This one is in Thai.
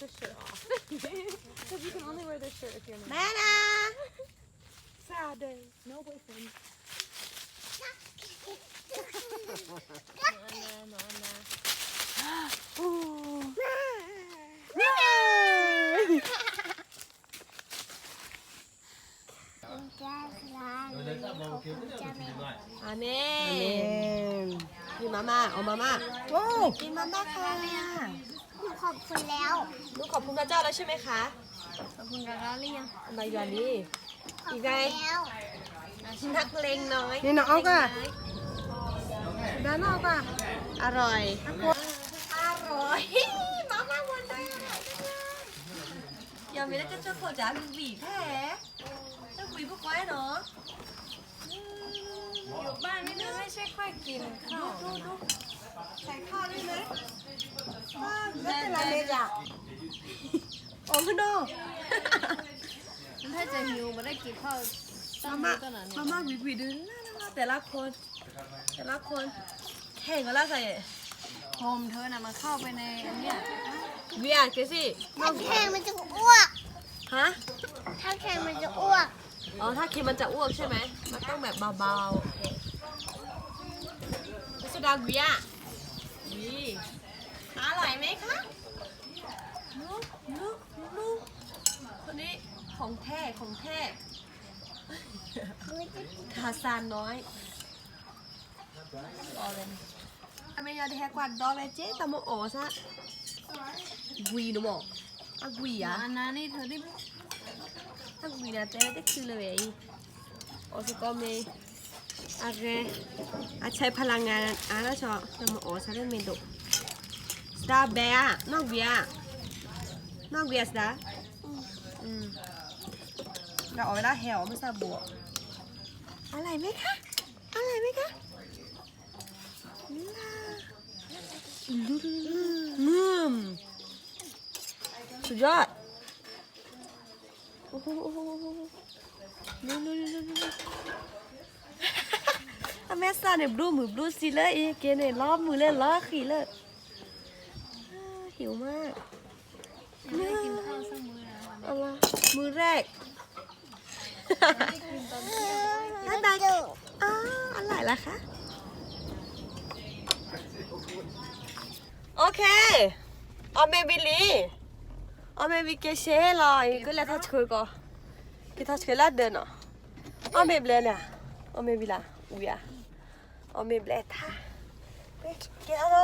the shirt off. Because you can only wear this shirt if you're married. Mana. Sad day. No boyfriend. Amen. กินมาม่าเอามาม่าโอ้กินมาม่าค่ะ หนูขอบคุณแล้ว ลูกขอบคุณพระเจ้าแล้วใช่ไหมคะ ขอบคุณกันแล้วหรือยัง อะไรอย่างนี้ ขอบ อี คุ ก ณ ไง แล้ว นักเลงน้อย นี่น้องเอาก่ะด้านนอกอ่ะ อร่อย อร่อย มาม่าวันได้ยังไม่ได้จะช่วยเขาจ๋าหวีแท้จะหวีพวกไว้เนาะ อยู่บ้านนี่ไม่ใช่ค่อยกินข้าว ดูใส่ข้าวได้ไหม ไม่เป็นไรเลยจ้ะ โอ้พี่โน่ ถ้าจะหิวมาได้กินข้าวตั้ง มา ตอนนั้น มาหวีดึงแต่ละคน แข่งกันแล้วใส่ โฮมเธอน่ะมาเข้าไปในอันเนี้ย เวียเกซี่ ถ้าแข่งมันจะอ้วก ฮะ ถ้าแข่งมันจะอ้วก อ๋อ ถ้าคิดมันจะอ้วกใช่ไหม มันต้องแบบเบาๆพิสดารเวียวีอร่อยไหมคะลูกคนนี้ของแท้ทาซานน้อยรอเลยอเมริกาแท้กว่าดอเลยเจ๊ตามโอซะกวีนูบอกอะกวีอะ อันนั้นนี่เธอได้ ถ้ากูมีนะเจ๊ได้คือเลยโอ้สก็มีอะไรใช้พลังงานอะไรชอบแต่มาโอ้ใช้ได้เมนูสตาร์เบียนอกเบียสตาร์เราเอาเวลาแหวไม่ทราบบัวอะไรไหมคะสุดยอดโอ้โหอเมซ่าเนี่ยบลูมือบลูสิเลยเกเนี่ยล้อมือเลยล้อขี่เลยหิวมาก ไม่ได้กินข้าวสักมื้อนะวันนี้ อะไรมือแรก ไม่ได้กินตอนเที่ยง น่าตาอะไรล่ะคะโอเคเอาเมบิลีเอาเมบิเกเช่ลอยก็แล้วถ้าเชื่อก็คิดถ้าเชื่อละเดินอ่ะเอาเมบเลยเนี่ยเอาเมบิละอุ้ยเอาเมบเลยท่าไปกินอะไร